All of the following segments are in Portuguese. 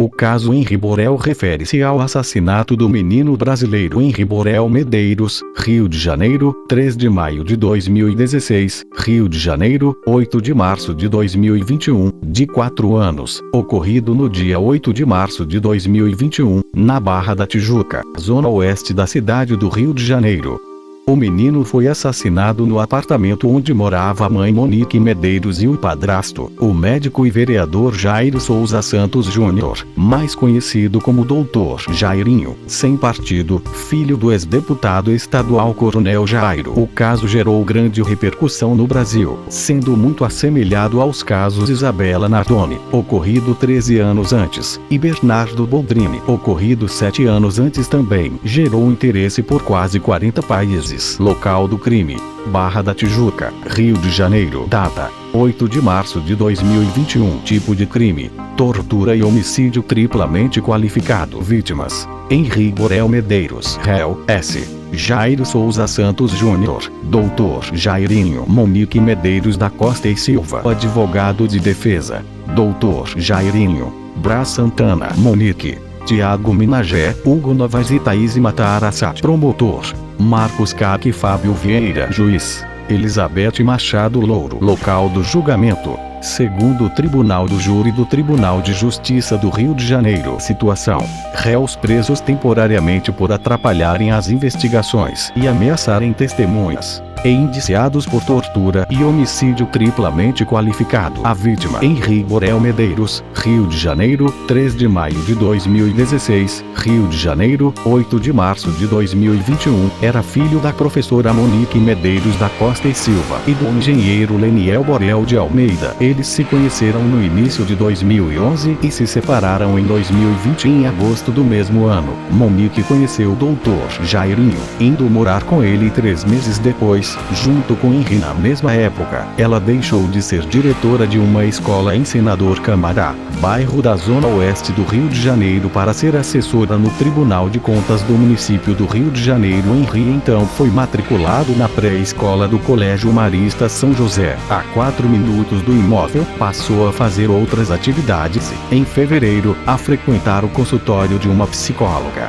O caso Henri Borel refere-se ao assassinato do menino brasileiro Henri Borel Medeiros, Rio de Janeiro, 3 de maio de 2016, Rio de Janeiro, 8 de março de 2021, de 4 anos, ocorrido no dia 8 de março de 2021, na Barra da Tijuca, zona oeste da cidade do Rio de Janeiro. O menino foi assassinado no apartamento onde morava a mãe Monique Medeiros e o padrasto, o médico e vereador Jairo Souza Santos Júnior, mais conhecido como Doutor Jairinho, sem partido, filho do ex-deputado estadual Coronel Jairo. O caso gerou grande repercussão no Brasil, sendo muito assemelhado aos casos Isabela Nardoni, ocorrido 13 anos antes, e Bernardo Boldrini, ocorrido 7 anos antes também. Gerou interesse por quase 40 países. Local do crime: Barra da Tijuca, Rio de Janeiro. Data: 8 de março de 2021. Tipo de crime: tortura e homicídio triplamente qualificado. Vítimas: Henri Borel Medeiros. Réu: S. Jairo Souza Santos Júnior, Doutor Jairinho. Monique Medeiros da Costa e Silva, advogado de defesa. Doutor Jairinho. Brás Santana. Monique: Tiago Minagé, Hugo Novaes e Thaís Matarassat. Promotor: Marcos Caque Fábio Vieira. Juiz: Elizabeth Machado Louro. Local do julgamento: segundo o Tribunal do Júri do Tribunal de Justiça do Rio de Janeiro. Situação: réus presos temporariamente por atrapalharem as investigações e ameaçarem testemunhas, e indiciados por tortura e homicídio triplamente qualificado. A vítima: Henri Borel Medeiros, Rio de Janeiro, 3 de maio de 2016, Rio de Janeiro, 8 de março de 2021, era filho da professora Monique Medeiros da Costa e Silva e do engenheiro Leniel Borel de Almeida. Eles se conheceram no início de 2011 e se separaram em 2020. Em agosto do mesmo ano, Monique conheceu o Doutor Jairinho, indo morar com ele 3 meses depois, junto com Henri. Na mesma época, ela deixou de ser diretora de uma escola em Senador Camará, bairro da zona oeste do Rio de Janeiro, para ser assessora no Tribunal de Contas do município do Rio de Janeiro. Henri então foi matriculado na pré-escola do Colégio Marista São José, a 4 minutos do imóvel. Passou a fazer outras atividades e, em fevereiro, a frequentar o consultório de uma psicóloga.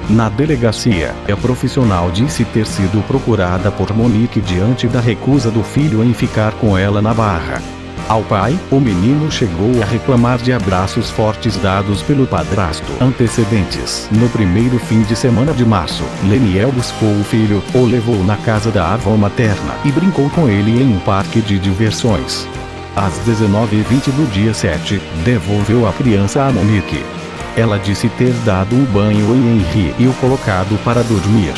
Na delegacia, a profissional disse ter sido procurada por Monique diante da recusa do filho em ficar com ela na Barra. Ao pai, o menino chegou a reclamar de abraços fortes dados pelo padrasto. Antecedentes: no primeiro fim de semana de março, Leniel buscou o filho, o levou na casa da avó materna e brincou com ele em um parque de diversões. Às 19h20 do dia 7, devolveu a criança a Monique. Ela disse ter dado um banho em Henri e o colocado para dormir.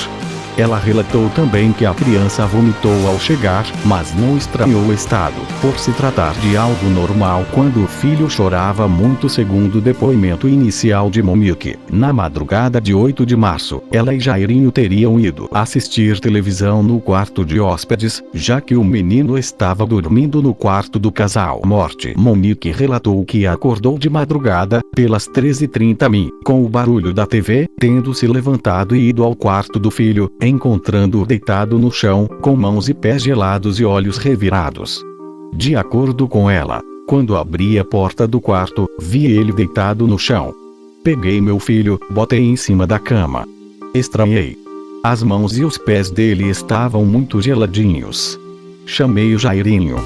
Ela relatou também que a criança vomitou ao chegar, mas não estranhou o estado, por se tratar de algo normal quando o filho chorava muito. Segundo o depoimento inicial de Monique, na madrugada de 8 de março, ela e Jairinho teriam ido assistir televisão no quarto de hóspedes, já que o menino estava dormindo no quarto do casal. Morte: Monique relatou que acordou de madrugada, pelas 13h30, com o barulho da TV, tendo se levantado e ido ao quarto do filho, encontrando-o deitado no chão, com mãos e pés gelados e olhos revirados. De acordo com ela, quando abri a porta do quarto, vi ele deitado no chão. Peguei meu filho, botei em cima da cama. Estranhei. As mãos e os pés dele estavam muito geladinhos. Chamei o Jairinho.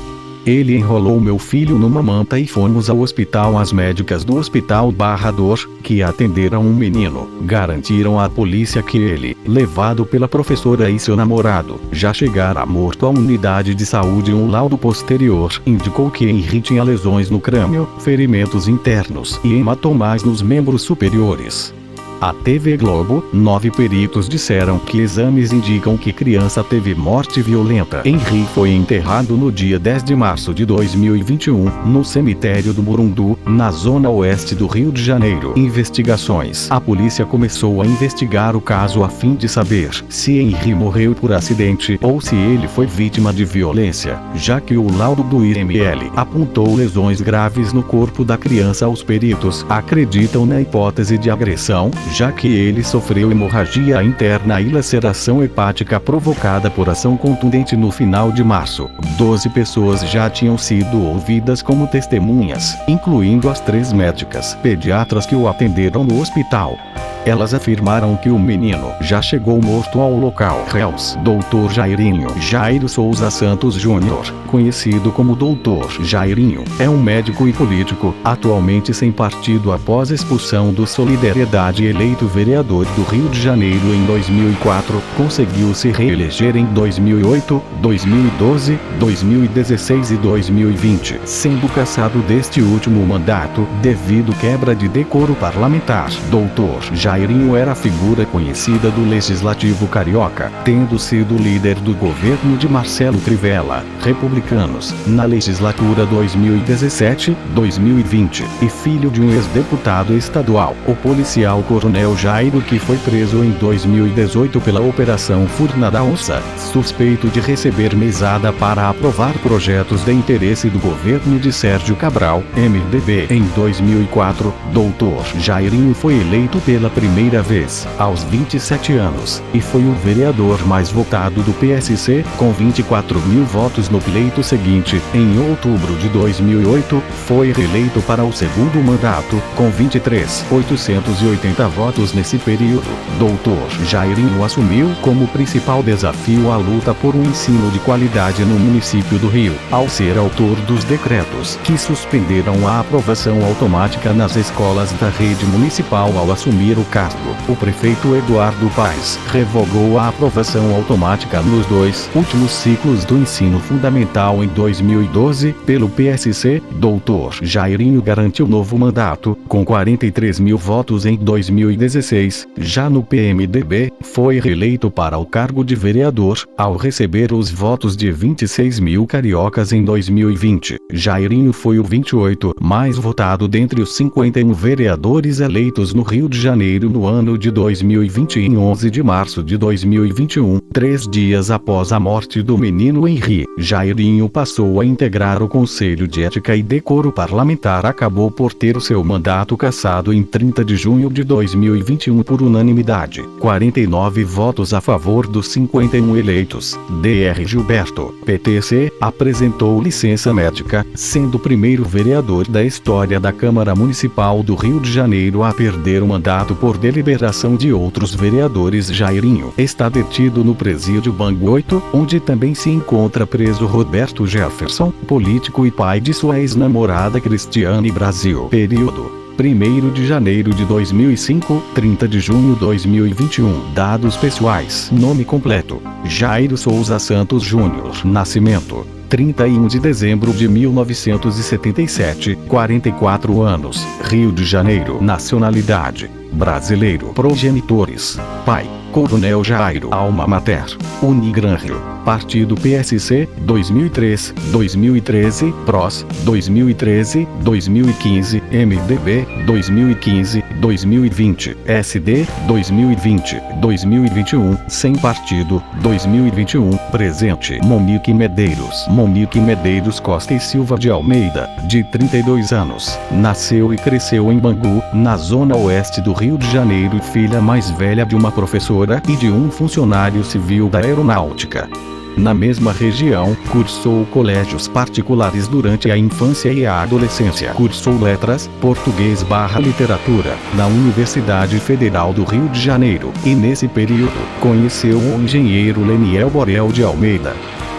Ele enrolou meu filho numa manta e fomos ao hospital. As médicas do Hospital Barrador, que atenderam o menino, garantiram à polícia que ele, levado pela professora e seu namorado, já chegara morto à unidade de saúde. Um laudo posterior indicou que Henri tinha lesões no crânio, ferimentos internos e hematomas nos membros superiores. A TV Globo: 9 peritos disseram que exames indicam que criança teve morte violenta. Henri foi enterrado no dia 10 de março de 2021, no cemitério do Morundu, na zona oeste do Rio de Janeiro. Investigações: a polícia começou a investigar o caso a fim de saber se Henri morreu por acidente ou se ele foi vítima de violência, já que o laudo do IML apontou lesões graves no corpo da criança. Os peritos acreditam na hipótese de agressão, já que ele sofreu hemorragia interna e laceração hepática provocada por ação contundente no final de março. 12 pessoas já tinham sido ouvidas como testemunhas, incluindo as 3 médicas pediatras que o atenderam no hospital. Elas afirmaram que o menino já chegou morto ao local. Réus: Dr. Jairinho Jairo Souza Santos Júnior, conhecido como Dr. Jairinho, é um médico e político, atualmente sem partido após expulsão do Solidariedade, eleito vereador do Rio de Janeiro em 2004, conseguiu se reeleger em 2008, 2012, 2016 e 2020, sendo cassado deste último mandato, devido quebra de decoro parlamentar. Dr. Jairinho era figura conhecida do Legislativo Carioca, tendo sido líder do governo de Marcelo Crivella, republicanos, na legislatura 2017-2020, e filho de um ex-deputado estadual, o policial Coronel Jairo, que foi preso em 2018 pela Operação Furna da Onça, suspeito de receber mesada para aprovar projetos de interesse do governo de Sérgio Cabral, MDB. Em 2004, Dr. Jairinho foi eleito pela primeira vez, aos 27 anos, e foi o vereador mais votado do PSC, com 24 mil votos no pleito seguinte. Em outubro de 2008, foi reeleito para o segundo mandato, com 23.880 votos nesse período. Dr. Jairinho assumiu como principal desafio a luta por um ensino de qualidade no município do Rio, ao ser autor dos decretos que suspenderam a aprovação automática nas escolas da rede municipal. Ao assumir o cargo, o prefeito Eduardo Paes revogou a aprovação automática nos 2 últimos ciclos do ensino fundamental em 2012 pelo PSC. Dr. Jairinho garantiu novo mandato, com 43 mil votos em 2016. Já no PMDB, foi reeleito para o cargo de vereador, ao receber os votos de 26 mil cariocas em 2020. Jairinho foi o 28 mais votado dentre os 51 vereadores eleitos no Rio de Janeiro no ano de 2020. Em 11 de março de 2021, 3 dias após a morte do menino Henri, Jairinho passou a integrar o Conselho de Ética e Decoro Parlamentar. Acabou por ter o seu mandato cassado em 30 de junho de 2021 por unanimidade, 49 votos a favor dos 51 eleitos. Dr. Gilberto, PTC, apresentou licença médica, sendo o primeiro vereador da história da Câmara Municipal do Rio de Janeiro a perder o mandato por deliberação de outros vereadores. Jairinho está detido no presídio Bangu 8, onde também se encontra preso Roberto Jefferson, político e pai de sua ex-namorada Cristiane Brasil. Período: 1º de janeiro de 2005, 30 de junho de 2021. Dados pessoais: nome completo: Jairo Souza Santos Júnior. Nascimento: 31 de dezembro de 1977, 44 anos, Rio de Janeiro. Nacionalidade: brasileiro. Progenitores: pai, Coronel Jairo. Alma mater: Unigran Rio. Partido PSC, 2003, 2013, PROS, 2013, 2015, MDB, 2015, 2020, SD, 2020, 2021, sem partido, 2021, presente. Monique Medeiros. Monique Medeiros Costa e Silva de Almeida, de 32 anos, nasceu e cresceu em Bangu, na zona oeste do Rio de Janeiro, filha mais velha de uma professora e de um funcionário civil da aeronáutica. Na mesma região, cursou colégios particulares durante a infância e a adolescência. Cursou letras, português/literatura, na Universidade Federal do Rio de Janeiro, e nesse período, conheceu o engenheiro Leniel Borel de Almeida.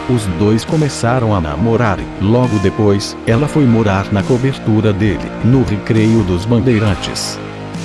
Os dois começaram a namorar e, logo depois, ela foi morar na cobertura dele, no Recreio dos Bandeirantes.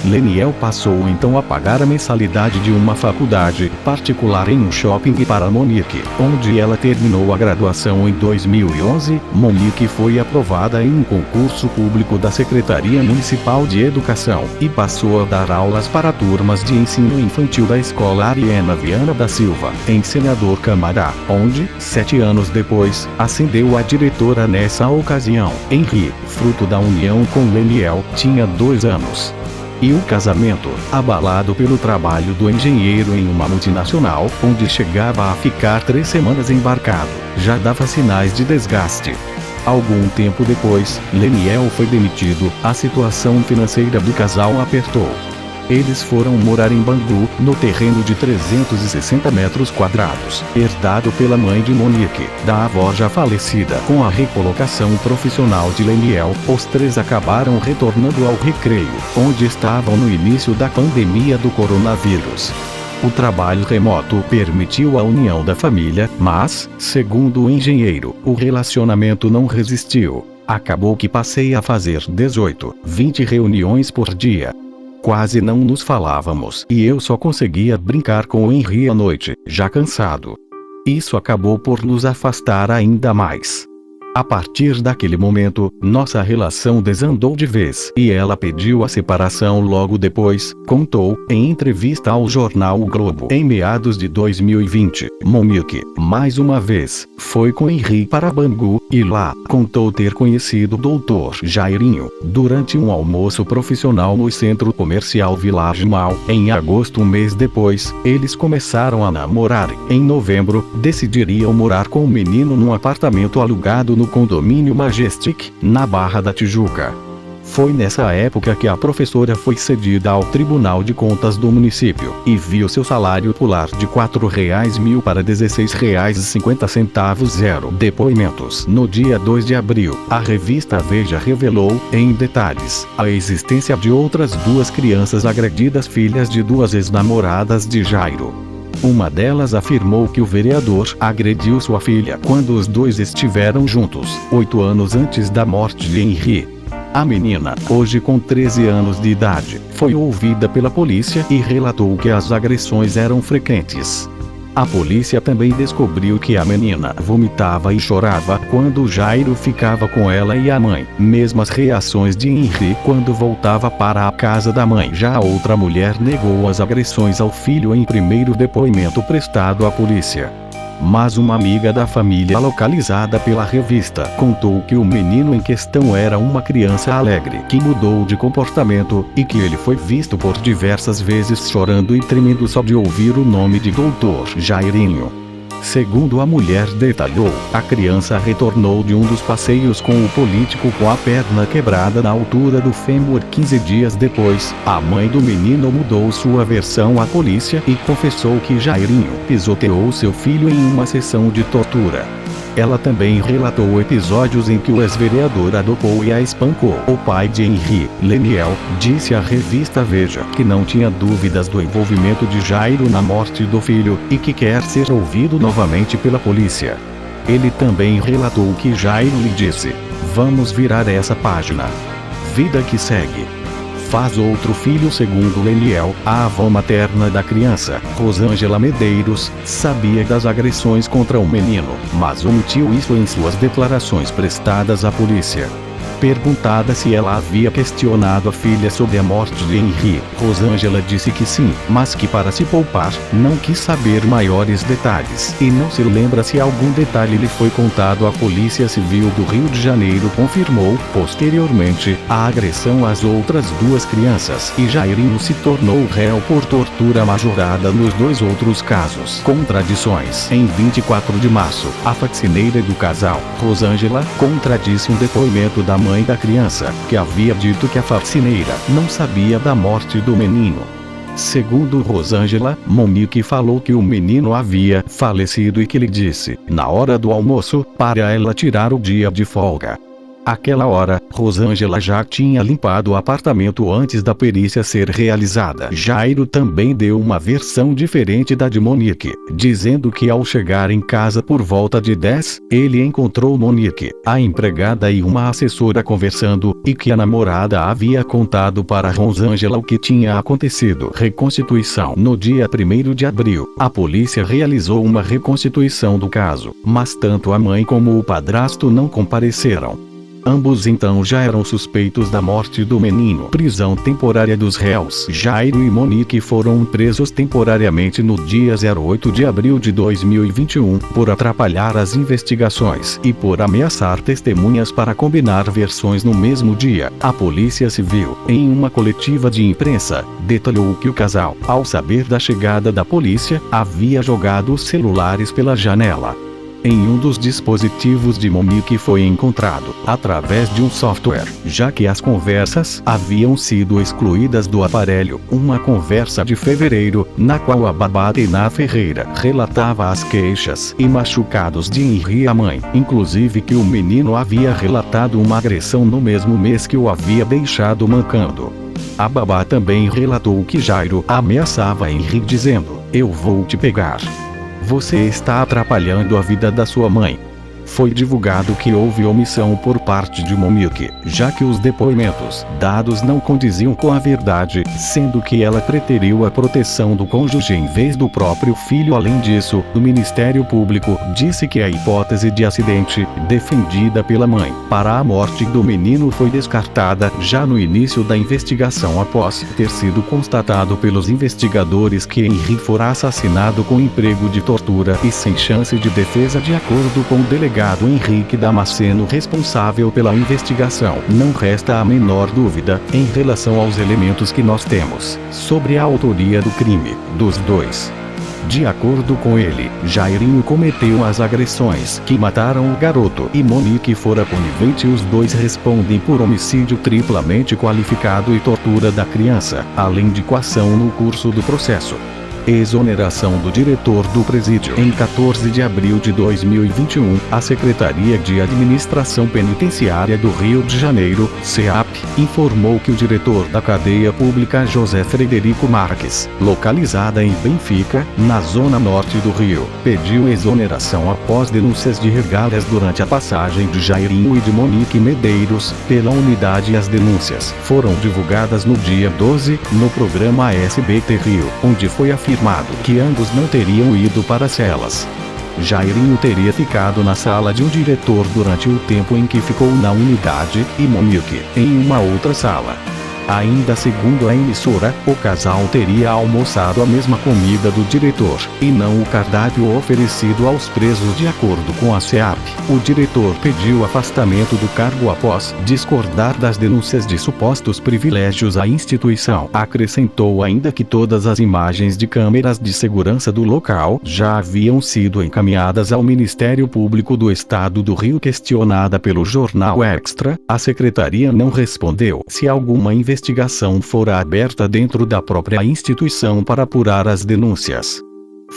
Leniel passou então a pagar a mensalidade de uma faculdade particular em um shopping para Monique, onde ela terminou a graduação em 2011. Monique foi aprovada em um concurso público da Secretaria Municipal de Educação e passou a dar aulas para turmas de ensino infantil da Escola Ariana Viana da Silva, em Senador Camará, onde, 7 anos depois, ascendeu a diretora. Nessa ocasião, Henri, fruto da união com Leniel, tinha 2 anos. E o casamento, abalado pelo trabalho do engenheiro em uma multinacional, onde chegava a ficar 3 semanas embarcado, já dava sinais de desgaste. Algum tempo depois, Leniel foi demitido, a situação financeira do casal apertou. Eles foram morar em Bangu, no terreno de 360 metros quadrados, herdado pela mãe de Monique, da avó já falecida. Com a recolocação profissional de Leniel, os três acabaram retornando ao Recreio, onde estavam no início da pandemia do coronavírus. O trabalho remoto permitiu a união da família, mas, segundo o engenheiro, o relacionamento não resistiu. Acabou que passei a fazer 18, 20 reuniões por dia. Quase não nos falávamos e eu só conseguia brincar com o Henri à noite, já cansado. Isso acabou por nos afastar ainda mais. A partir daquele momento, nossa relação desandou de vez e ela pediu a separação logo depois, contou, em entrevista ao jornal O Globo em meados de 2020. Monique, mais uma vez, foi com Henri para Bangu, e lá, contou ter conhecido o Dr. Jairinho, durante um almoço profissional no centro comercial Village Mall. Em agosto, um mês depois, eles começaram a namorar. Em novembro, decidiriam morar com o menino num apartamento alugado no condomínio Majestic, na Barra da Tijuca. Foi nessa época que a professora foi cedida ao Tribunal de Contas do município, e viu seu salário pular de R$ 4.000 para R$ 16,50. Zero depoimentos. No dia 2 de abril, a revista Veja revelou, em detalhes, a existência de outras duas crianças agredidas, filhas de duas ex-namoradas de Jairo. Uma delas afirmou que o vereador agrediu sua filha quando os dois estiveram juntos, 8 anos antes da morte de Henri. A menina, hoje com 13 anos de idade, foi ouvida pela polícia e relatou que as agressões eram frequentes. A polícia também descobriu que a menina vomitava e chorava quando Jairo ficava com ela e a mãe. Mesmas reações de Henri quando voltava para a casa da mãe. Já a outra mulher negou as agressões ao filho em primeiro depoimento prestado à polícia. Mas uma amiga da família localizada pela revista contou que o menino em questão era uma criança alegre que mudou de comportamento e que ele foi visto por diversas vezes chorando e tremendo só de ouvir o nome de Dr. Jairinho. Segundo a mulher detalhou, a criança retornou de um dos passeios com o político com a perna quebrada na altura do fêmur. 15 dias depois, a mãe do menino mudou sua versão à polícia e confessou que Jairinho pisoteou seu filho em uma sessão de tortura. Ela também relatou episódios em que o ex-vereador adopou e a espancou. O pai de Henri, Leniel, disse à revista Veja que não tinha dúvidas do envolvimento de Jairo na morte do filho e que quer ser ouvido novamente pela polícia. Ele também relatou que Jairo lhe disse: "Vamos virar essa página. Vida que segue." Faz outro filho. Segundo Leniel, a avó materna da criança, Rosângela Medeiros, sabia das agressões contra o menino, mas omitiu isso em suas declarações prestadas à polícia. Perguntada se ela havia questionado a filha sobre a morte de Henri, Rosângela disse que sim, mas que para se poupar, não quis saber maiores detalhes, e não se lembra se algum detalhe lhe foi contado. A Polícia Civil do Rio de Janeiro confirmou, posteriormente, a agressão às outras duas crianças, e Jairinho se tornou réu por tortura majorada nos dois outros casos. Contradições. Em 24 de março, a faxineira do casal, Rosângela, contradisse um depoimento da mãe da criança, que havia dito que a faxineira não sabia da morte do menino. Segundo Rosângela, Monique falou que o menino havia falecido e que lhe disse, na hora do almoço, para ela tirar o dia de folga. Aquela hora, Rosângela já tinha limpado o apartamento antes da perícia ser realizada. Jairo também deu uma versão diferente da de Monique, dizendo que ao chegar em casa por volta de 10, ele encontrou Monique, a empregada e uma assessora conversando, e que a namorada havia contado para Rosângela o que tinha acontecido. Reconstituição. No dia 1º de abril, a polícia realizou uma reconstituição do caso, mas tanto a mãe como o padrasto não compareceram. Ambos então já eram suspeitos da morte do menino. Prisão temporária dos réus. Jairo e Monique foram presos temporariamente no dia 8 de abril de 2021, por atrapalhar as investigações e por ameaçar testemunhas para combinar versões no mesmo dia. A Polícia Civil, em uma coletiva de imprensa, detalhou que o casal, ao saber da chegada da polícia, havia jogado os celulares pela janela. em um dos dispositivos de Monique foi encontrado, através de um software, já que as conversas haviam sido excluídas do aparelho, uma conversa de fevereiro, na qual a babá Tainá Ferreira relatava as queixas e machucados de Henri à mãe, inclusive que o menino havia relatado uma agressão no mesmo mês que o havia deixado mancando. A babá também relatou que Jairo ameaçava Henri dizendo: "Eu vou te pegar. Você está atrapalhando a vida da sua mãe." Foi divulgado que houve omissão por parte de Monique, já que os depoimentos dados não condiziam com a verdade, sendo que ela preteriu a proteção do cônjuge em vez do próprio filho. Além disso, o Ministério Público disse que a hipótese de acidente, defendida pela mãe, para a morte do menino foi descartada já no início da investigação após ter sido constatado pelos investigadores que Henri fora assassinado com emprego de tortura e sem chance de defesa de acordo com o delegado Henrique Damasceno, responsável pela investigação. Não resta a menor dúvida em relação aos elementos que nós temos sobre a autoria do crime dos dois. De acordo com ele, Jairinho cometeu as agressões que mataram o garoto e Monique fora conivente. Os dois respondem por homicídio triplamente qualificado e tortura da criança, além de coação no curso do processo. Exoneração do diretor do presídio. Em 14 de abril de 2021, a Secretaria de Administração Penitenciária do Rio de Janeiro, SEAP, informou que o diretor da cadeia pública José Frederico Marques, localizada em Benfica, na zona norte do Rio, pediu exoneração após denúncias de regálias durante a passagem de Jairinho e de Monique Medeiros pela unidade. As denúncias foram divulgadas no dia 12, no programa SBT Rio, onde foi afirmado que ambos não teriam ido para celas. Jairinho teria ficado na sala de um diretor durante o tempo em que ficou na unidade, e Monique em uma outra sala. Ainda segundo a emissora, o casal teria almoçado a mesma comida do diretor, e não o cardápio oferecido aos presos. De acordo com a SEAP, o diretor pediu afastamento do cargo após discordar das denúncias de supostos privilégios à instituição. Acrescentou ainda que todas as imagens de câmeras de segurança do local já haviam sido encaminhadas ao Ministério Público do Estado do Rio. Questionada pelo jornal Extra, a secretaria não respondeu se alguma investigação fora aberta dentro da própria instituição para apurar as denúncias.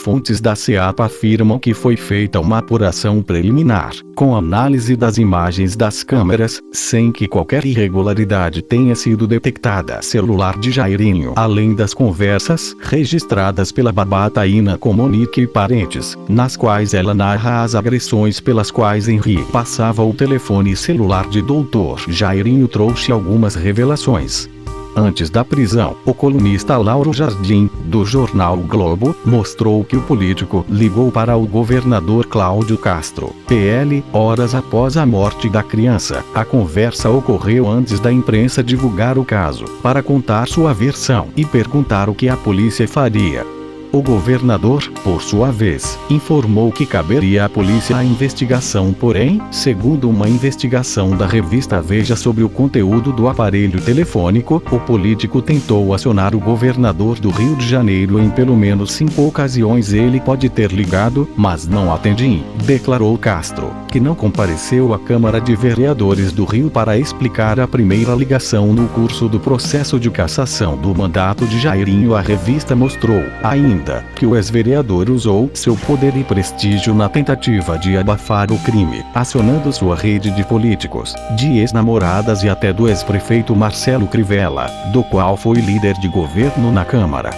Fontes da SEAP afirmam que foi feita uma apuração preliminar, com análise das imagens das câmeras, sem que qualquer irregularidade tenha sido detectada. Celular de Jairinho, além das conversas registradas pela babá Tainá com Monique e parentes, nas quais ela narra as agressões pelas quais Henri passava o telefone celular de Dr. Jairinho trouxe algumas revelações. Antes da prisão, o colunista Lauro Jardim, do jornal o Globo, mostrou que o político ligou para o governador Cláudio Castro, PL, horas após a morte da criança. A conversa ocorreu antes da imprensa divulgar o caso, para contar sua versão e perguntar o que a polícia faria. O governador, por sua vez, informou que caberia à polícia a investigação, porém, segundo uma investigação da revista Veja sobre o conteúdo do aparelho telefônico, o político tentou acionar o governador do Rio de Janeiro em pelo menos 5 ocasiões. Ele pode ter ligado, mas não atendi, declarou Castro, que não compareceu à Câmara de Vereadores do Rio para explicar a primeira ligação no curso do processo de cassação do mandato de Jairinho. A revista mostrou, ainda, que o ex-vereador usou seu poder e prestígio na tentativa de abafar o crime, acionando sua rede de políticos, de ex-namoradas e até do ex-prefeito Marcelo Crivella, do qual foi líder de governo na Câmara.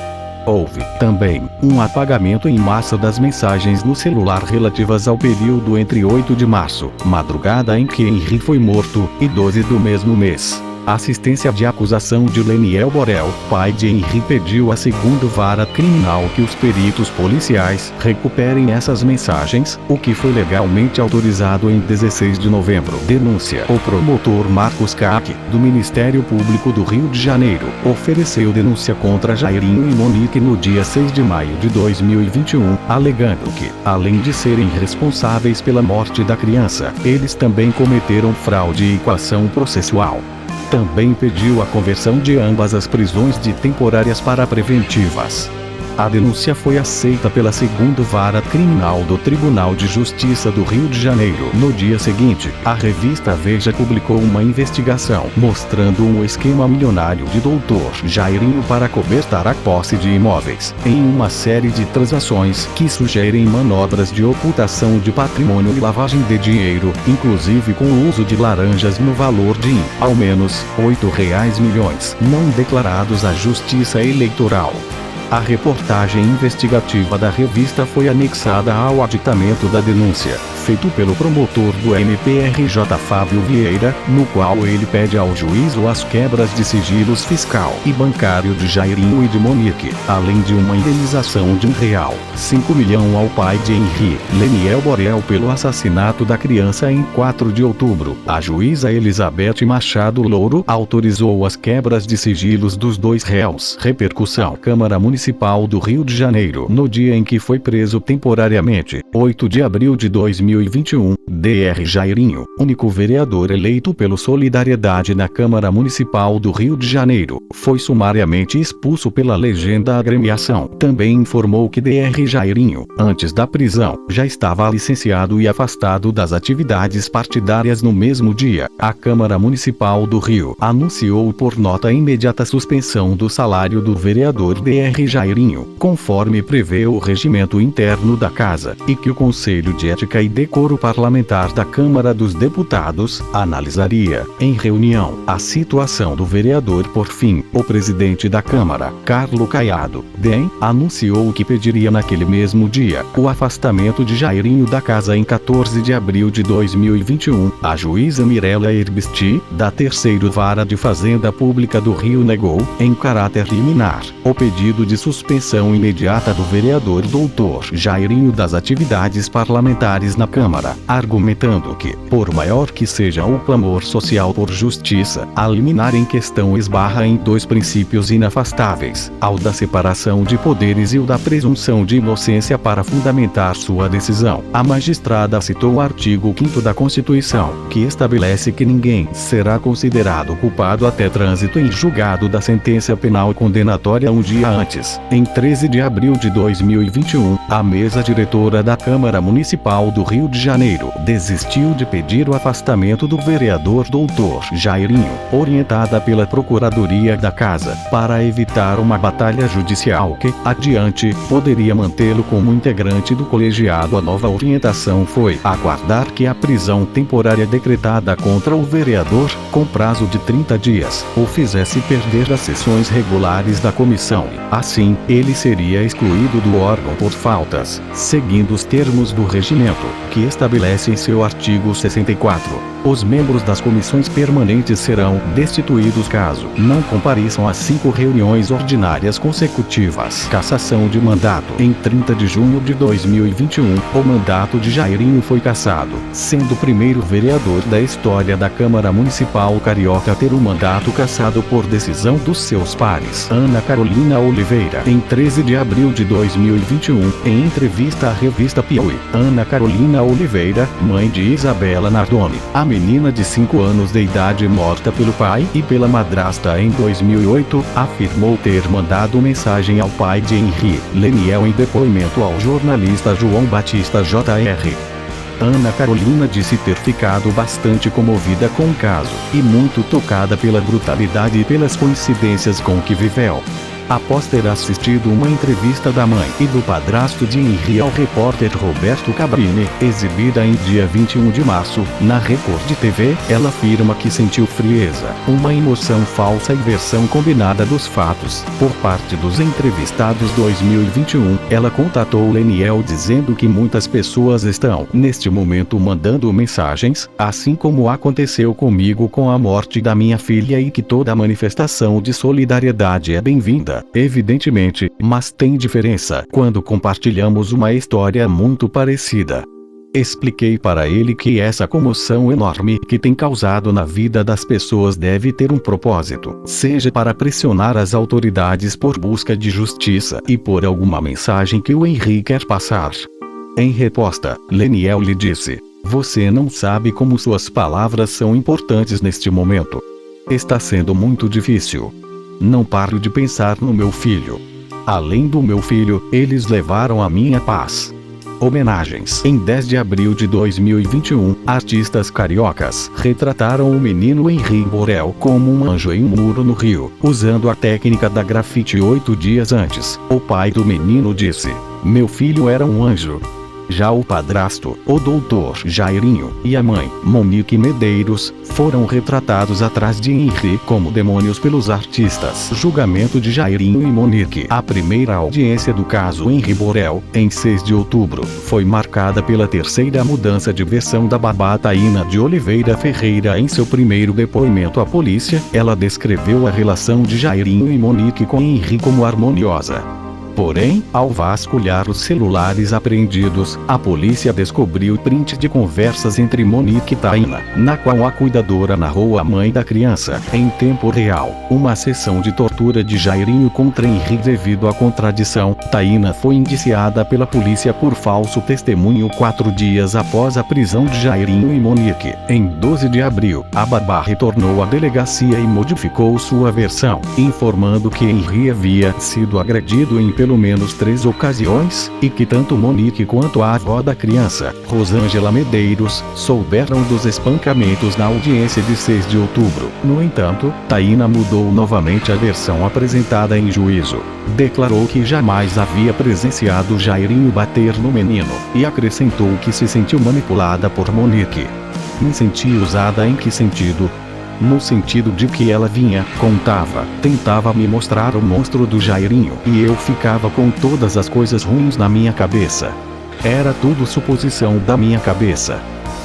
Houve, também, um apagamento em massa das mensagens no celular relativas ao período entre 8 de março, madrugada em que Henri foi morto, e 12 do mesmo mês. Assistência de acusação de Leniel Borel, pai de Henri, pediu à segunda vara criminal que os peritos policiais recuperem essas mensagens, o que foi legalmente autorizado em 16 de novembro. Denúncia. O promotor Marcos Caque, do Ministério Público do Rio de Janeiro, ofereceu denúncia contra Jairinho e Monique no dia 6 de maio de 2021, alegando que, além de serem responsáveis pela morte da criança, eles também cometeram fraude e coação processual. Também pediu a conversão de ambas as prisões de temporárias para preventivas. A denúncia foi aceita pela 2ª Vara Criminal do Tribunal de Justiça do Rio de Janeiro. No dia seguinte, a revista Veja publicou uma investigação mostrando um esquema milionário de Dr. Jairinho para cobertar a posse de imóveis, em uma série de transações que sugerem manobras de ocultação de patrimônio e lavagem de dinheiro, inclusive com o uso de laranjas no valor de, ao menos, R$ 8 milhões, não declarados à Justiça Eleitoral. A reportagem investigativa da revista foi anexada ao aditamento da denúncia, feito pelo promotor do MPRJ Fábio Vieira, no qual ele pede ao juízo as quebras de sigilos fiscal e bancário de Jairinho e de Monique, além de uma indenização de R$5 milhões ao pai de Henri, Leniel Borel, pelo assassinato da criança em 4 de outubro. A juíza Elizabeth Machado Louro autorizou as quebras de sigilos dos 2 réus. Repercussão: Câmara Municipal do Rio de Janeiro. No dia em que foi preso temporariamente, 8 de abril de 2021, Dr. Jairinho, único vereador eleito pelo Solidariedade na Câmara Municipal do Rio de Janeiro, foi sumariamente expulso pela legenda agremiação. Também informou que Dr. Jairinho, antes da prisão, já estava licenciado e afastado das atividades partidárias. No mesmo dia, a Câmara Municipal do Rio anunciou por nota a imediata suspensão do salário do vereador Dr. Jairinho, conforme prevê o regimento interno da Casa, e que o Conselho de Ética e Decoro Parlamentar da Câmara dos Deputados analisaria, em reunião, a situação do vereador. Por fim, o presidente da Câmara, Carlos Caiado, DEM, anunciou que pediria naquele mesmo dia o afastamento de Jairinho da Casa. Em 14 de abril de 2021, a juíza Mirella Herbsti, da 3ª Vara de Fazenda Pública do Rio, negou, em caráter liminar, o pedido de suspensão imediata do vereador Dr. Jairinho das atividades parlamentares na Câmara, argumentando que, por maior que seja o clamor social por justiça, a liminar em questão esbarra em 2 princípios inafastáveis, ao da separação de poderes e o da presunção de inocência. Para fundamentar sua decisão, a magistrada citou o artigo 5º da Constituição, que estabelece que ninguém será considerado culpado até trânsito em julgado da sentença penal condenatória um dia antes. Em 13 de abril de 2021, a mesa diretora da Câmara Municipal do Rio de Janeiro desistiu de pedir o afastamento do vereador Dr. Jairinho, orientada pela Procuradoria da Casa, para evitar uma batalha judicial que, adiante, poderia mantê-lo como integrante do colegiado. A nova orientação foi aguardar que a prisão temporária decretada contra o vereador, com prazo de 30 dias, o fizesse perder as sessões regulares da comissão. Assim, ele seria excluído do órgão por faltas, seguindo os termos do regimento, que estabelece em seu artigo 64. Os membros das comissões permanentes serão destituídos caso não compareçam às 5 reuniões ordinárias consecutivas. Cassação de mandato. Em 30 de junho de 2021, o mandato de Jairinho foi cassado, sendo o primeiro vereador da história da Câmara Municipal carioca a ter o mandato cassado por decisão dos seus pares. Ana Carolina Oliveira. Em 13 de abril de 2021, em entrevista à revista Piauí, Ana Carolina Oliveira, mãe de Isabela Nardoni, a menina de 5 anos de idade morta pelo pai e pela madrasta em 2008, afirmou ter mandado mensagem ao pai de Henri, Leniel, em depoimento ao jornalista João Batista Jr. Ana Carolina disse ter ficado bastante comovida com o caso, e muito tocada pela brutalidade e pelas coincidências com que viveu. Após ter assistido uma entrevista da mãe e do padrasto de Henri ao repórter Roberto Cabrini, exibida em dia 21 de março, na Record TV, ela afirma que sentiu frieza, uma emoção falsa e versão combinada dos fatos. Por parte dos entrevistados 2021, ela contatou Leniel dizendo que muitas pessoas estão, neste momento, mandando mensagens, assim como aconteceu comigo com a morte da minha filha, e que toda manifestação de solidariedade é bem-vinda. Evidentemente, mas tem diferença quando compartilhamos uma história muito parecida. Expliquei para ele que essa comoção enorme que tem causado na vida das pessoas deve ter um propósito, seja para pressionar as autoridades por busca de justiça e por alguma mensagem que o Henri quer passar. Em resposta, Leniel lhe disse: "Você não sabe como suas palavras são importantes neste momento. Está sendo muito difícil. Não paro de pensar no meu filho. Além do meu filho, eles levaram a minha paz. Homenagens. Em 10 de abril de 2021, artistas cariocas retrataram o menino Henri Borel como um anjo em um muro no Rio, usando a técnica da grafite 8 dias antes. O pai do menino disse: "Meu filho era um anjo." Já o padrasto, o doutor Jairinho, e a mãe, Monique Medeiros, foram retratados atrás de Henri como demônios pelos artistas. Julgamento de Jairinho e Monique. A primeira audiência do caso Henri Borel, em 6 de outubro, foi marcada pela terceira mudança de versão da babá Taína de Oliveira Ferreira. Em seu primeiro depoimento à polícia, ela descreveu a relação de Jairinho e Monique com Henri como harmoniosa. Porém, ao vasculhar os celulares apreendidos, a polícia descobriu print de conversas entre Monique e Taína, na qual a cuidadora narrou à mãe da criança, em tempo real, uma sessão de tortura de Jairinho contra Henri. Devido à contradição, Taína foi indiciada pela polícia por falso testemunho 4 dias após a prisão de Jairinho e Monique. Em 12 de abril, a babá retornou à delegacia e modificou sua versão, informando que Henri havia sido agredido em pelo menos 3 ocasiões, e que tanto Monique quanto a avó da criança, Rosângela Medeiros, souberam dos espancamentos na audiência de 6 de outubro. No entanto, Taína mudou novamente a versão apresentada em juízo. Declarou que jamais havia presenciado Jairinho bater no menino, e acrescentou que se sentiu manipulada por Monique. "Me senti usada em que sentido?" "No sentido de que ela tentava me mostrar o monstro do Jairinho, e eu ficava com todas as coisas ruins na minha cabeça. Era tudo suposição da minha cabeça.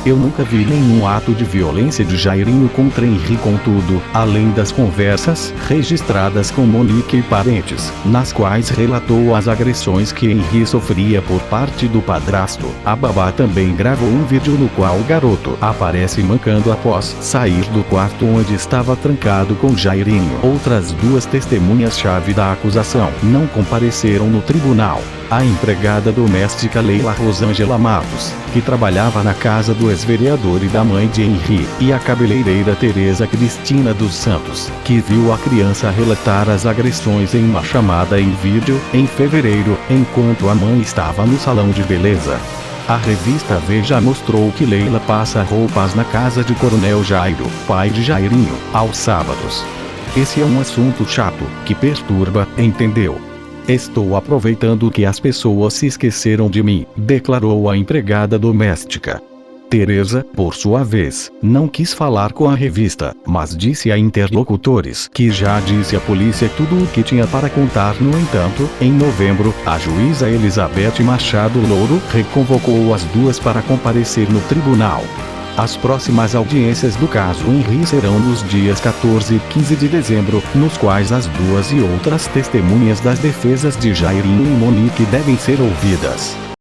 Eu nunca vi nenhum ato de violência de Jairinho contra Henri. Contudo, além das conversas registradas com Monique e parentes, nas quais relatou as agressões que Henri sofria por parte do padrasto, a babá também gravou um vídeo no qual o garoto aparece mancando após sair do quarto onde estava trancado com Jairinho. Outras 2 testemunhas-chave da acusação não compareceram no tribunal. A empregada doméstica Leila Rosângela Matos, que trabalhava na casa do ex-vereador e da mãe de Henri, e a cabeleireira Tereza Cristina dos Santos, que viu a criança relatar as agressões em uma chamada em vídeo, em fevereiro, enquanto a mãe estava no salão de beleza. A revista Veja mostrou que Leila passa roupas na casa de Coronel Jairo, pai de Jairinho, aos sábados. "Esse é um assunto chato, que perturba, entendeu? Estou aproveitando que as pessoas se esqueceram de mim", declarou a empregada doméstica. Tereza, por sua vez, não quis falar com a revista, mas disse a interlocutores que já disse à polícia tudo o que tinha para contar. No entanto, em novembro, a juíza Elizabeth Machado Louro reconvocou as 2 para comparecer no tribunal. As próximas audiências do caso Henri serão nos dias 14 e 15 de dezembro, nos quais as 2 e outras testemunhas das defesas de Jairinho e Monique devem ser ouvidas.